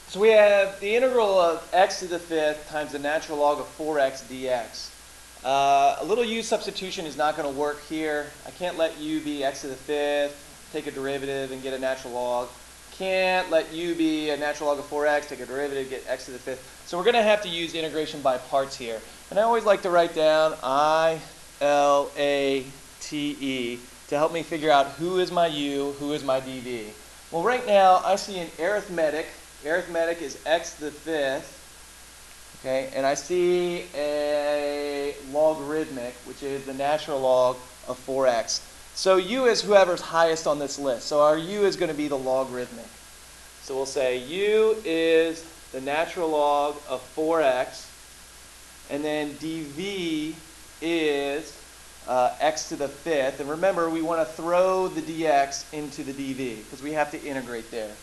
So we have the integral of x to the fifth times the natural log of 4x dx. A little u substitution is not going to work here. I can't let u be x to the fifth, take a derivative, and get a natural log. Can't let u be a natural log of 4x, take a derivative, get x to the fifth. So we're going to have to use integration by parts here. And I always like to write down I-L-A-T-E to help me figure out who is my u, who is my dv. Well, right now I see an arithmetic. Arithmetic is x to the fifth. Okay, and I see a logarithmic, which is the natural log of 4x. So u is whoever's highest on this list. So our u is going to be the logarithmic. So we'll say u is the natural log of 4x, and then dv is x to the fifth. And remember, we want to throw the dx into the dv because we have to integrate there.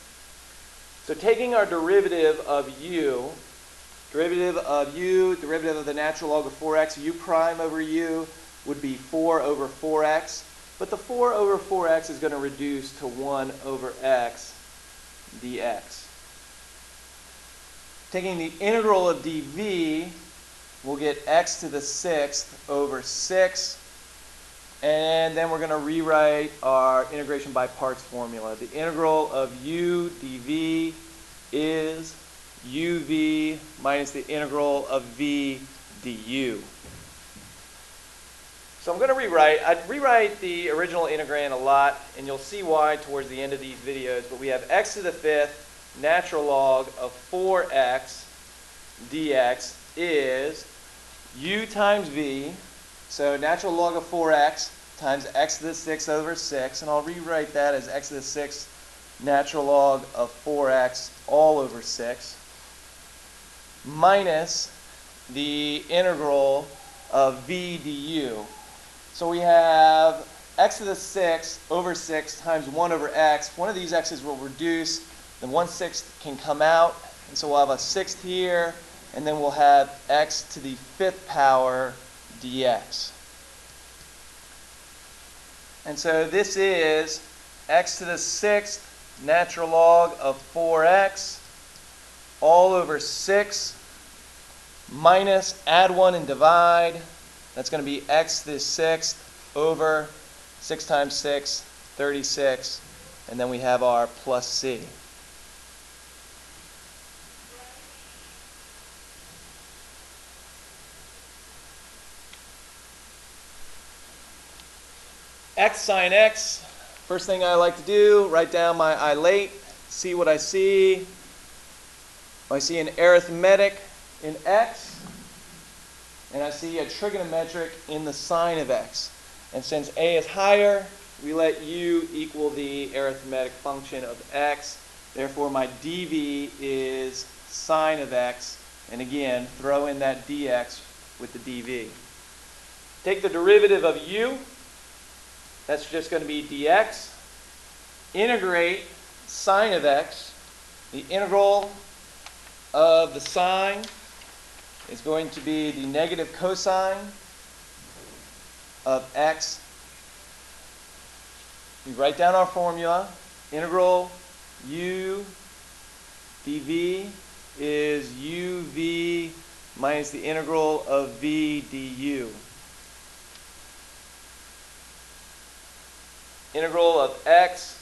So taking our derivative of u, derivative of the natural log of 4x, u prime over u would be 4 over 4x. But the 4 over 4x is going to reduce to 1 over x dx. Taking the integral of dv, we'll get x to the sixth over 6. And then we're going to rewrite our integration by parts formula. The integral of u dv is uv minus the integral of v du. So I'm going to rewrite. I'd rewrite the original integrand a lot, and you'll see why towards the end of these videos. But we have x to the fifth natural log of 4x dx is u times v. So natural log of 4x times x to the sixth over 6. And I'll rewrite that as x to the sixth natural log of 4x all over 6 minus the integral of v du. So we have x to the sixth over 6 times 1 over x. One of these x's will reduce. Then 1/6 can come out. And so we'll have a sixth here. And then we'll have x to the fifth power dx. And so this is x to the sixth natural log of 4x all over 6 minus, add 1 and divide. That's going to be x to the sixth over 6 times 6, 36. And then we have our plus c. X sine x, first thing I like to do, write down my I late, see what I see. I see an arithmetic in x, and I see a trigonometric in the sine of x. And since a is higher, we let u equal the arithmetic function of x. Therefore, my dv is sine of x. And again, throw in that dx with the dv. Take the derivative of u. That's just going to be dx. Integrate sine of x. The integral of the sine is going to be the negative cosine of x. We write down our formula. Integral u dv is uv minus the integral of v du. Integral of x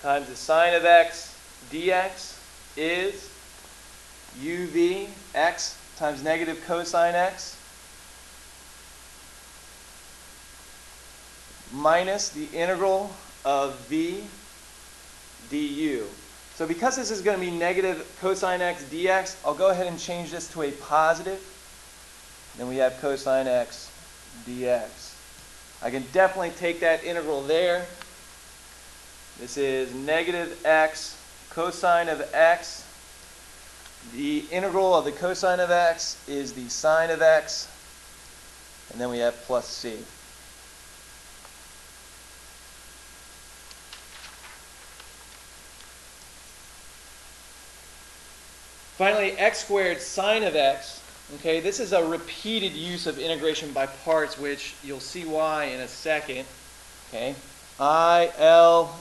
times the sine of x dx is uv, x times negative cosine x, minus the integral of v du. So because this is going to be negative cosine x dx, I'll go ahead and change this to a positive. Then we have cosine x dx. I can definitely take that integral there. This is negative x cosine of x. The integral of the cosine of x is the sine of x. And then we have plus c. Finally, x squared sine of x. Okay, this is a repeated use of integration by parts, which you'll see why in a second. Okay, I-L-A-T-E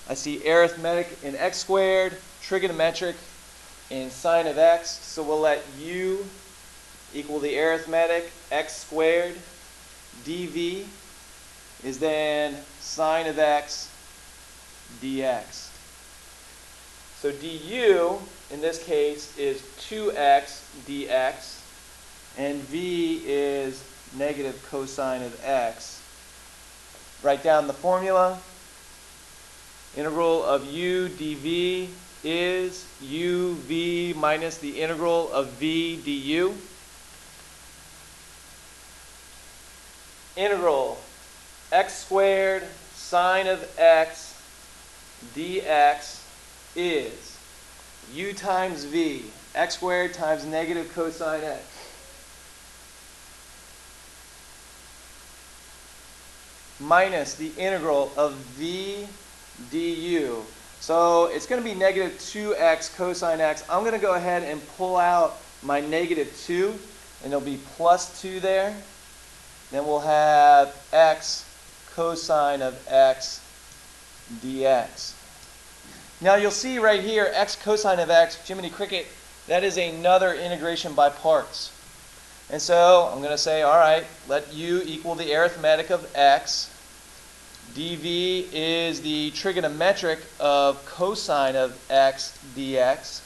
I see arithmetic in x squared, trigonometric in sine of x. So we'll let u equal the arithmetic x squared. dv is then sine of x dx. So du, in this case, is 2x dx, and v is negative cosine of x. Write down the formula. Integral of u dv is uv minus the integral of v du. Integral x squared sine of x dx is u times v, x squared times negative cosine x. Minus the integral of v du. So it's going to be negative 2x cosine x. I'm going to go ahead and pull out my negative 2, and there'll be plus 2 there. Then we'll have x cosine of x dx. Now you'll see right here, x cosine of x, Jiminy Cricket, that is another integration by parts. And so I'm going to say, all right, let u equal the arithmetic of x. dv is the trigonometric of cosine of x dx.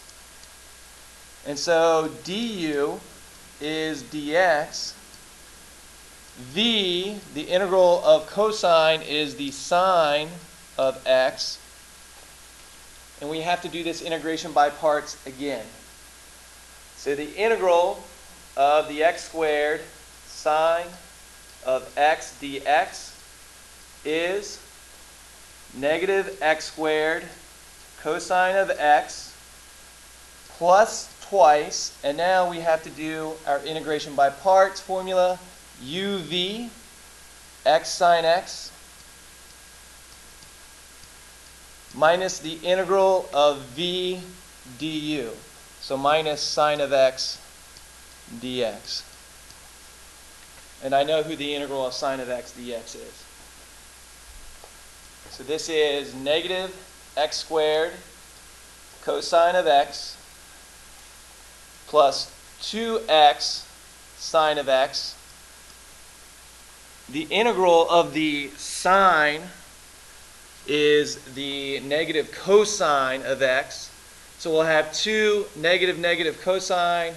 And so du is dx. V, the integral of cosine, is the sine of x. And we have to do this integration by parts again. So the integral of the x squared sine of x dx is negative x squared cosine of x plus twice, and now we have to do our integration by parts formula, uv x sine x minus the integral of v du. So minus sine of x dx. And I know who the integral of sine of x dx is. So this is negative x squared cosine of x plus 2x sine of x. The integral of the sine is the negative cosine of x. So we'll have 2 negative negative cosine.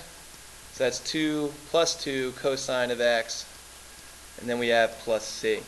So that's 2 plus 2 cosine of x. And then we have plus c.